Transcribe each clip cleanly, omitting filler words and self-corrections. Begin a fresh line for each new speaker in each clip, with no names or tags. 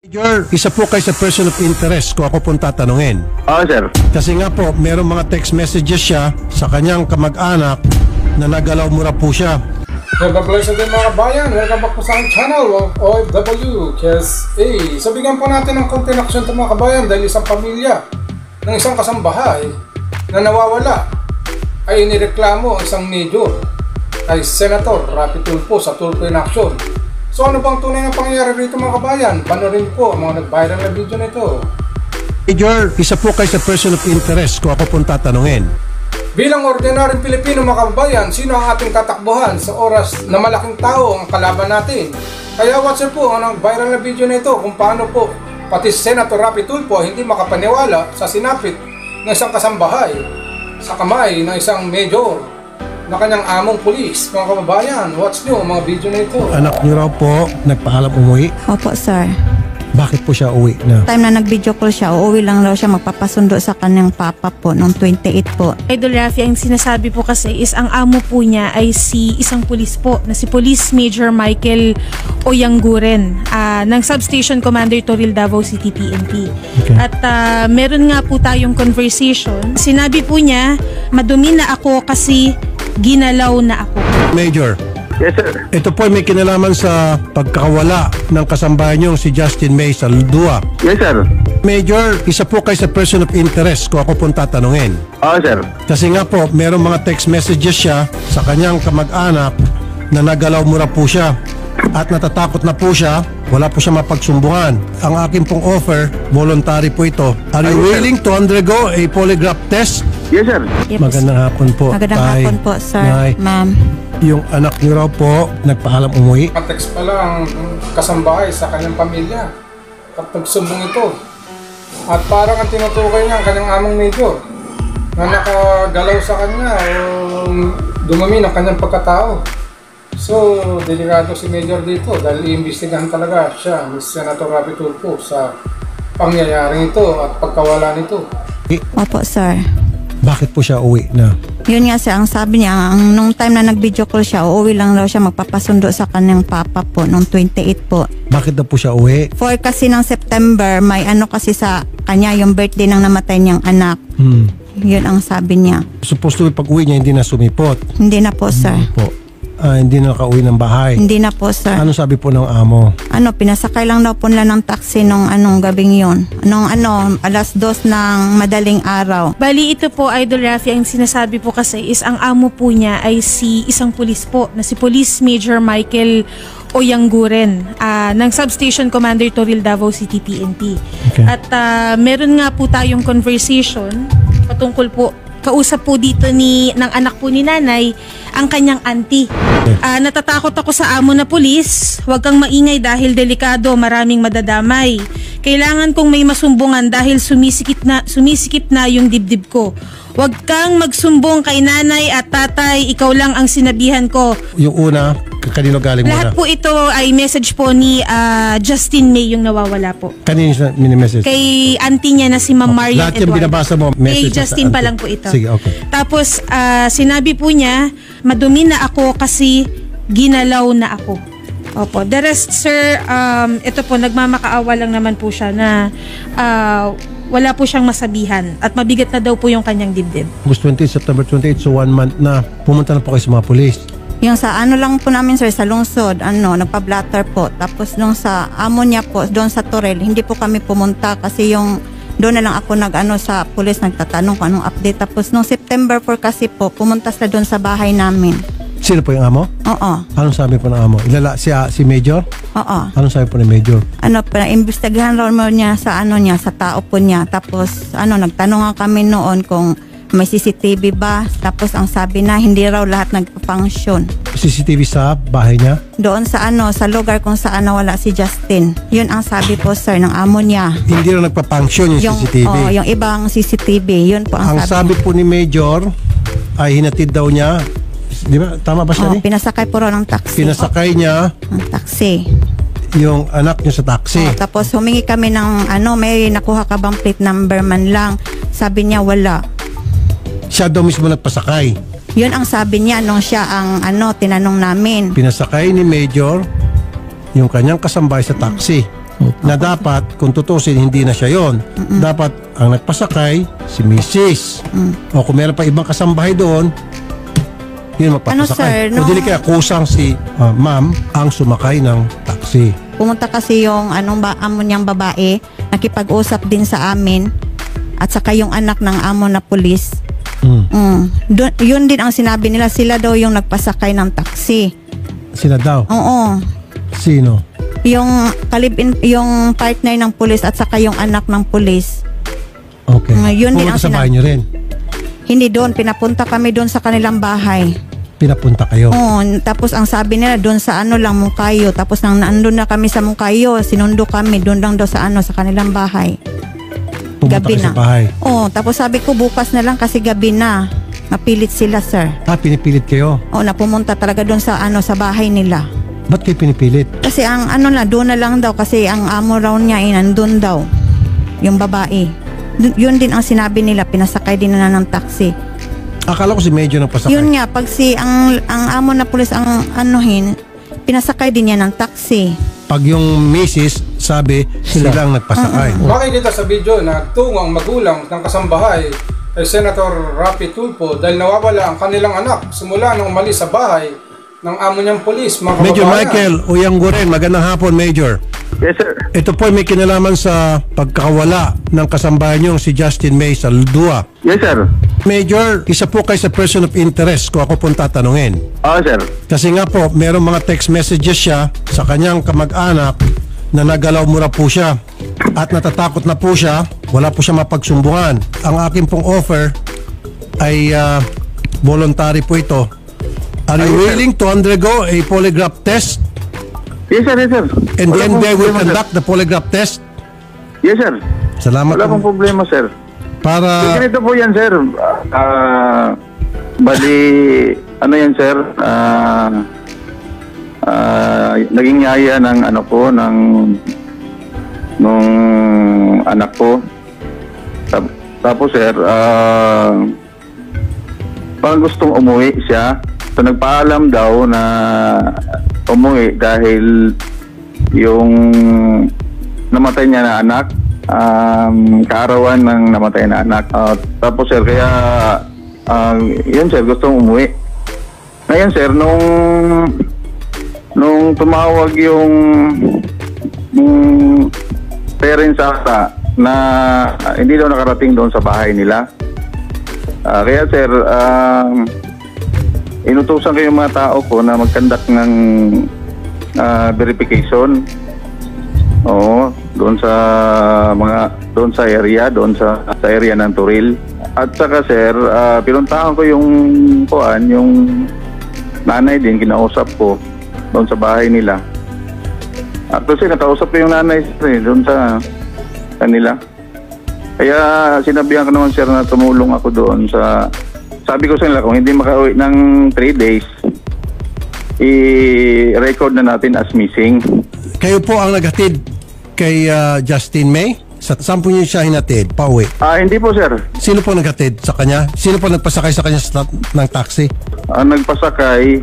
Major, isa po kayo sa person of interest ko ako pong tatanungin.
Oo, sir.
Kasi nga po, merong mga text messages siya sa kanyang kamag-anak na nagalaw mura po siya.
Congratulations din mga kabayan. Welcome back po sa aking channel of OFW KSA. So bigyan po natin ng konting aksyon ito mga kabayan dahil isang pamilya ng isang kasambahay na nawawala ay inireklamo ang isang major ay Senator Rapi Tulfo sa Tulfo in Action. So ano bang tunay na pangyayari rito mga kabayan? Panorin po ang mga nag-viral na video nito.
Major, isa po kayo sa person of interest ko ako pong tatanungin.
Bilang ordinaryong Pilipino mga kabayan, sino ang ating tatakbuhan sa oras na malaking tao ang kalaban natin? Kaya watch po ang nag-viral na video nito kung paano po pati Senator Rapi Tulfo hindi makapaniwala sa sinapit ng isang kasambahay sa kamay ng isang major na kanyang among pulis. Mga kababayan, watch nyo ang mga video na ito.
Anak niyo raw po nagpaalam umuwi.
Opo, sir.
Bakit po siya uwi na?
Time na nag-video call siya, uuwi lang daw siya magpapasundo sa kanyang papa po noong 28 po.
Idol Rafi, ang sinasabi po kasi is ang amo po niya ay si isang pulis po na si Police Major Michael Oyangguren ng Substation Commander Toril Davao City PNP.
Okay.
At meron nga po tayong conversation. Sinabi po niya, madumi na ako kasi ginalaw na ako.
Major,
Yes, sir.
ito po ay may kinalaman sa pagkakawala ng kasambahay niyong si Justin May sa Dua.
Yes, sir.
Major, isa po kayo sa person of interest ko ako pong tatanungin.
Oo, sir.
Kasi nga po, merong mga text messages siya sa kanyang kamag-anak na nagalaw mura po siya. At natatakot na po siya, wala po siya mapagsumbungan. Ang akin pong offer, voluntary po ito. Are you willing to undergo a polygraph test?
Yes, sir.
Yes,
Magandang hapon po.
Magandang
Tay.
hapon po, sir.
Nay.
Ma'am.
Yung anak niyo raw po, nagpaalam umuwi.
Text pa lang kasambahay sa kanyang pamilya at nagsumbong ito. At parang ang tinutukoy niya ang kanyang among major na nakagalaw sa kanya o dumami ng kanyang pagkatao. So, delikado si Major dito dahil iimbestigahan talaga siya ni Senator Rapi Tulfo sa pangyayaring ito at pagkawala nito.
Opo, sir.
Bakit po siya uwi na?
Yun nga, sir, ang sabi niya, nung time na nag-video call siya, uuwi lang daw siya magpapasundo sa kanyang papa po noong 28 po.
Bakit daw po siya uwi?
For kasi ng September, may ano kasi sa kanya, yung birthday ng namatay niyang anak. Yun ang sabi niya.
Supposed to be pag uwi niya, hindi na sumipot.
Hindi na po, sir.
Po. Hindi na nakauwi ng bahay.
Hindi na po, sir.
Ano sabi po ng amo?
Pinasakay lang daw po nila ng taxi nung gabing yon. Alas 2 ng madaling araw.
Bali ito po, Idol Rafi, ang sinasabi po kasi is ang amo po niya ay si isang pulis po na si Police Major Michael Oyangguren ng Substation Commander Toril Davao City PNP.
Okay.
At meron nga po tayong conversation patungkol po, kausap po dito ng anak po ni nanay ang kanyang auntie. Natatakot ako sa amo na pulis. Huwag kang maingay dahil delikado, maraming madadamay. Kailangan kong may masumbungan dahil sumisikip na yung dibdib ko. Huwag kang magsumbong kay nanay at tatay, ikaw lang ang sinabihan ko.
Yung una, kanino galing
Lahat
muna?
po ito ay message po ni Justin May yung nawawala po.
Kanino siya mini-message?
Kay auntie niya na si Ma'am Marian
Lahat yung
Eduardo.
binabasa mo,
Kay
message sa
Justin pa
auntie.
lang po ito.
Sige, okay.
Tapos sinabi po niya, madumi na ako kasi ginalaw na ako. Opo. The rest, sir, ito po, nagmamakaawa lang naman po siya na wala po siyang masabihan at mabigat na daw po yung kanyang dibdib.
August 20, September 28, so 1 month na. Pumunta na po kayo sa mga polis.
Yung sa lang po namin, sir, sa lungsod, nagpa-blatter po. Tapos nung sa amo niya po, doon sa Torel, hindi po kami pumunta kasi doon na lang ako sa pulis nagtatanong kung anong update. Tapos nung September 4 kasi po, pumunta sila doon sa bahay namin.
Sino po yung amo?
Oo.
Anong sabi po ng amo? Si Major?
Oo.
Anong sabi po ng Major?
Imbestigahan raw mo niya sa sa tao po niya. Tapos nagtanong nga kami noon kung may CCTV ba. Tapos ang sabi na hindi raw lahat nagpa-function.
CCTV sa bahay niya?
Doon sa sa lugar kung saan nawala si Justin. Yun ang sabi po, sir, ng amo niya.
Hindi rin nagpa-function yung CCTV?
Oo, yung ibang CCTV. Yun po ang
sabi po ni Major ay hinatid daw niya. Di ba? Tama ba siya?
Pinasakay po raw ng taxi.
Pinasakay niya
ng taxi.
yung anak niya sa taxi.
Tapos humingi kami ng may nakuha ka bang plate number man lang. Sabi niya wala.
Siya daw mismo nagpasakay.
Yun ang sabi niya nung siya ang tinanong namin.
Pinasakay ni Major yung kanyang kasambay sa taxi. na dapat, kung tutusin, hindi na siya yon. Dapat ang nagpasakay, si Mrs. O kung meron pa ibang kasambahay doon, yun magpapasakay.
Ano, sir,
O dili kaya kusang si ma'am ang sumakay ng taxi.
Pumunta kasi yung amo niyang babae, nakipag-usap din sa amin, at saka yung anak ng amo na pulis. Yun din ang sinabi nila, sila daw yung nagpasakay ng taxi.
Sila daw?
Oo.
Sino?
Yung yung partner ng pulis at saka yung anak ng pulis.
Okay.
Yun din
Pumunta
ang
sa bahay niyo rin?
Hindi doon, pinapunta kami doon sa kanilang bahay.
Pinapunta kayo?
Oo, tapos ang sabi nila doon sa lang Mungkayo. Tapos nang naandun na kami sa Mungkayo, sinundo kami doon lang daw sa sa kanilang bahay.
Pumunta
Gabi
kayo
na.
sa bahay?
Oo, tapos sabi ko bukas na lang kasi gabi na. Napilit sila, sir.
Pinipilit kayo?
Oo, napumunta talaga doon sa sa bahay nila.
Ba't kayo pinipilit?
Kasi ang doon na lang daw kasi ang amo raw niya ay nandun daw. Yung babae. Yun din ang sinabi nila, pinasakay din na ng taxi.
Akala ko si Medyo nang pasakay.
Yun nga, pag ang amo na pulis ang pinasakay din niya ng taxi.
Pag yung misis, sabi, silang nagpasakay.
Makikita sa video na tungo ang magulang ng kasambahay ay Senator Rapi Tulfo dahil nawawala ang kanilang anak simula nung umalis sa bahay ng amo niyang pulis. Mga
Major
kababayan.
Michael Uyangguren, magandang hapon, Major.
Yes, sir.
Ito po may kinalaman sa pagkakawala ng kasambahay niyong si Justin May sa Ldua.
Yes, sir.
Major, isa po kayo sa person of interest kung ako pong tatanungin.
Oo, sir.
Kasi nga po, merong mga text messages siya sa kanyang kamag-anak na nagalaw mura po siya at natatakot na po siya, wala po siya mapagsumbungan. Ang akin pong offer ay voluntary po ito. Are you willing to undergo a polygraph test?
Yes, sir. Yes, sir.
And
Wala
then
pong
they will
problema,
conduct the polygraph test?
Yes, sir.
Salamat
Wala
po.
pong problema, sir.
Para
Ganito po yan, sir. Bali, ano yan, sir? Naging yaya ng nung anak ko. Tapos, sir, parang gustong umuwi siya. So, nagpaalam daw na umuwi dahil yung namatay niya na anak, kaarawan ng namatay na anak. Tapos, sir, kaya yun, sir, gustong umuwi. Ngayon, sir, nung tumawag yung parents ata na hindi daw nakarating doon sa bahay nila. Kaya, sir, inutusan ko yung mga tao ko na mag-conduct ng verification. Oo, doon sa area ng Turil. At saka, sir, pinuntahan ko yung nanay din, kinausap ko doon sa bahay nila. Actually, nakausap ko yung nanay, sir, doon sa kanila. Kaya sinabihan ko naman, sir, na tumulong ako doon sa... Sabi ko sa nila, kung hindi makauwi ng 3 days, i-record na natin as missing.
kayo po ang naghatid kay Justin May? Saan po niyo siya hinatid? Pauwi?
Hindi po, sir.
Sino po naghatid sa kanya? Sino po nagpasakay sa kanya ng taxi?
Nagpasakay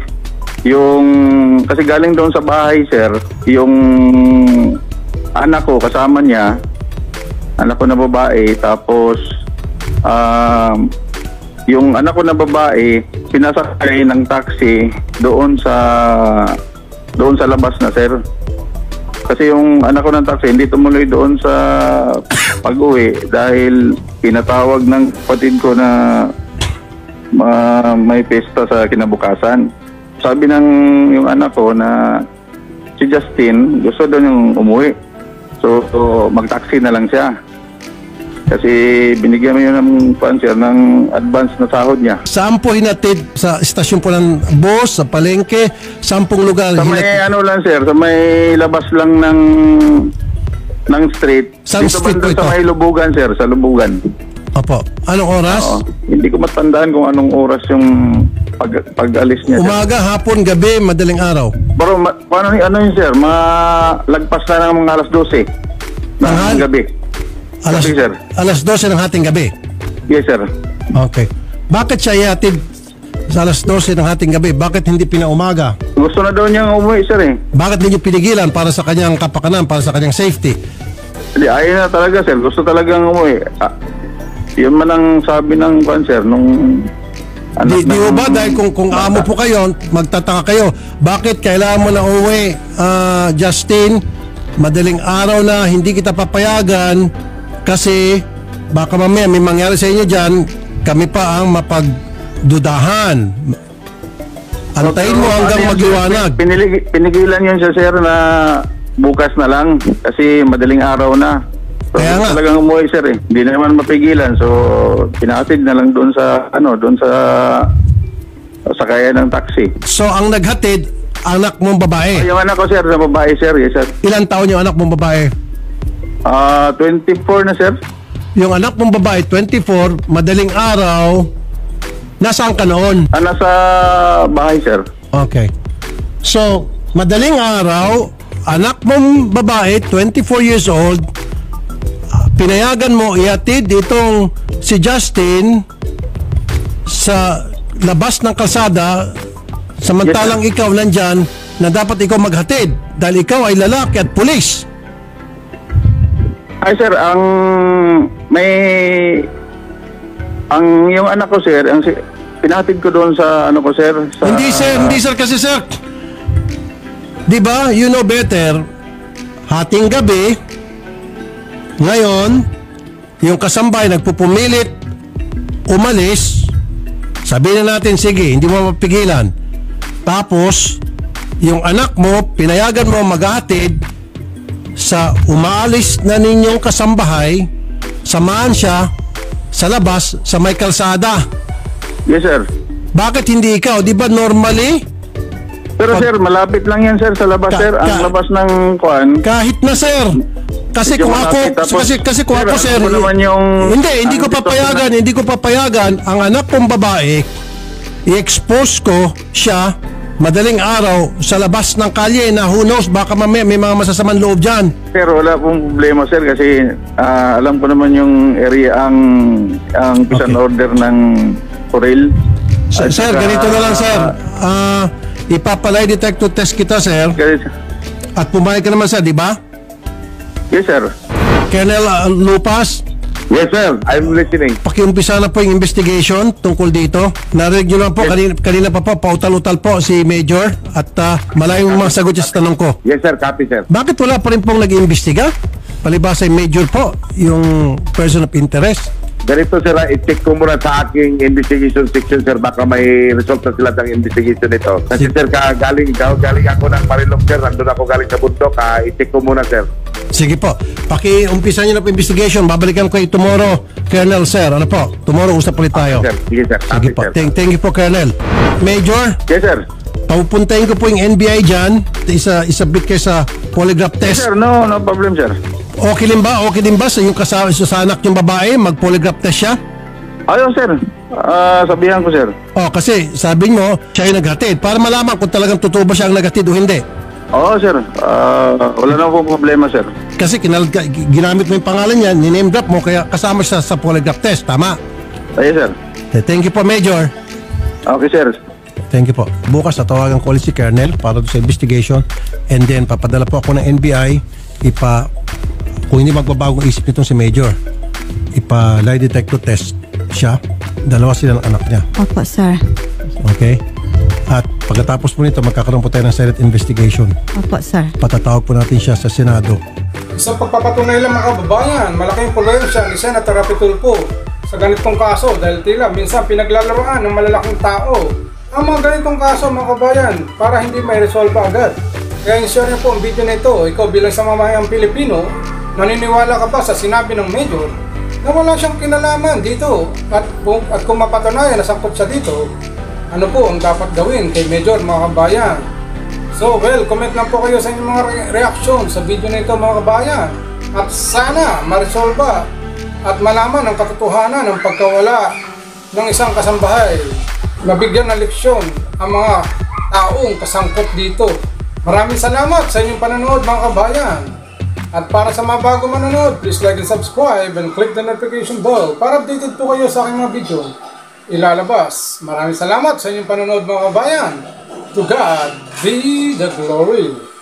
yung... Kasi galing doon sa bahay, sir, yung anak ko, kasama niya, anak ko na babae, tapos yung anak ko na babae, sinasakay ng taxi doon sa labas na, sir. Kasi yung anak ko ng taxi, hindi tumuloy doon sa pag-uwi dahil pinatawag ng kapatid ko na may pesta sa kinabukasan. Sabi ng yung anak ko na si Justin, gusto daw niyang umuwi. So mag-taxi na lang siya. Kasi binigyan mo yun ng advance na sahod niya.
Saan po hinatid? Sa istasyon po ng bus, sa palengke? Saan pong lugar?
Sa may lang, sir, sa may labas lang ng street.
Saan
Dito
street po
banda
ito?
sa may Lubugan, sir, sa Lubugan.
Opo. Anong oras?
Oo. Hindi ko matandaan kung anong oras yung pag-alis niya.
Umaga, hapon, gabi, madaling araw.
Pero ano yun, sir? Lagpas na ng mga alas 12 ng gabi. Gabi, sir.
Alas 12 ng hating gabi.
Yes, sir.
Okay. Bakit siya ihatid sa alas 12 ng hating gabi. Bakit hindi pinaumaga?
Gusto na daw niyang umuwi, sir eh.
Bakit hindi niyo pinigilan para sa kanyang kapakanan, para sa kanyang safety?
Hindi, ayaw na talaga, sir. Gusto talagang umuwi. Yun man ang sabi ng sir, nung...
Di ba dahil kung amo po kayo, magtataka kayo, bakit kailangan mo na uwi, Justin? Madaling araw na, hindi kita papayagan kasi baka mamaya may mangyari sa inyo dyan, kami pa ang mapagdudahan. Antayin mo hanggang magliwanag.
Pinigilan yun siya, sir, na bukas na lang kasi madaling araw na. So,
kaya nga
talagang umuwi, sir eh. Hindi na naman mapigilan. So, pinatid na lang doon sa sakaya ng taxi.
So, ang naghatid, anak mong babae?
Yung anak ko, sir, na babae, sir. Yes, sir.
Ilang taon yung anak mong babae?
24 na, sir.
Yung anak mong babae, 24, madaling araw, nasaan ka noon?
Nasa bahay, sir.
Okay. So, madaling araw, anak mong babae, 24 years old, pinayagan mo ihatid itong si Justin sa labas ng kalsada, samantalang ikaw nandyan na dapat ikaw maghatid dahil ikaw ay lalaki at pulis.
Ay, sir, yung anak ko, sir, pinatid ko doon sa ano ko, sir. Sa,
hindi sir kasi sir. 'Di ba? You know better. Hating gabi. Ngayon, yung kasambay nagpupumilit umalis. Sabihin na natin, sige, hindi mo mapigilan. Tapos, yung anak mo, pinayagan mo maghatid sa umaalis na ninyong kasambahay, samahan siya sa labas sa may kalsada.
Yes, sir.
Bakit hindi ikaw? Di ba normally?
Pero sir, malapit lang yan, sir, sa labas, sir. Ang labas ng kuan.
Kahit na, sir. Kasi kung ako, kasi kung ako, sir, hindi ko papayagan ang anak kong babae, i-expose ko siya madaling araw sa labas ng kalye na who knows, baka mamaya may mga masasamang loob dyan.
Sir, wala pong problema, sir, kasi alam ko naman yung area ang peace and order ng Corel.
Sir, ganito na lang, sir. Ipapalay detector test kita, sir. At pumayag ka naman, sir, di ba?
Yes, sir.
Colonel Lupas?
Yes, sir. I'm listening.
Pakiumpisa na po yung investigation tungkol dito. Narinig nyo lang po, kanina pa po, pautal-utal po si Major at malayong mga sagot sa tanong ko.
Yes, sir. Copy, sir.
Bakit wala pa rin pong nag-iimbestiga? Palibasa yung Major po, yung person of interest.
Ganito, sir, i-check ko muna sa aking investigation section, sir. Baka may result na sila ng investigation nito. Kasi, sir, galing ako ng Marilog, sir. Nandun ako galing sa bundok. I-check ko muna, sir.
Sige po. Paki-umpisa nyo na po investigation. Babalikan ko kayo tomorrow, Colonel, sir. Ano po? Tomorrow, usap ulit tayo.
Sir. Sige, sir.
Sige po. Thank you po, Colonel. Major?
Yes, sir.
Papupuntahin ko po yung NBI dyan. Isabit kayo sa polygraph test.
Yes, sir. No problem, sir.
Okay din ba? Okay din ba sa yung kasama sa anak yung babae? Mag-polygraph test siya?
Ayun, sir. Sabihan ko, sir.
Kasi sabi mo, siya yung naghatid. Para malaman kung talagang totoo ba siya ang naghatid o hindi.
Oo, sir. Wala na po problema, sir.
Kasi ginamit mo yung pangalan niya, niname drop mo, kaya kasama siya sa polygraph test. Tama?
Yes, sir.
Thank you po, Major.
Okay, sir.
Thank you po. Bukas tatawagan ko ulit si Colonel para sa investigation and then papadala po ako ng NBI kung hindi magbabagong isip nitong si Major, lie detector test siya. Dalawa sila ng anak niya.
Opo, sir.
Okay? At pagkatapos po nito, magkakaroon po tayo ng Senate investigation.
Opo, sir.
Patatawag po natin siya sa Senado.
Sa pagpapatunay lang, mga kababayan, malaking impluwensya ni Senator Rapi Tulfo sa ganitong kaso dahil tila minsan pinaglalaroan ng malalaking tao ang mga ganitong kaso, mga kababayan, para hindi may resolve agad. Kaya i-share niyo po ang video na ito. Ikaw bilang sa mamahayang Pilipino, naniniwala ka ba sa sinabi ng Major na wala siyang kinalaman dito? At kung mapatunayan na sangkot siya dito, ano po ang dapat gawin kay Major, mga kabayan? So, comment lang po kayo sa inyong mga reaksyon sa video na ito, mga kabayan. At sana ma-resolve at malaman ang katotohanan ng pagkawala ng isang kasambahay. Mabigyan ng leksyon ang mga taong kasangkot dito. Maraming salamat sa inyong panonood, mga kabayan. At para sa mga bago manonood, please like and subscribe and click the notification bell para updated po kayo sa aking mga video. ilalabas. Maraming salamat sa inyong panonood mga kabayan. To God be the glory.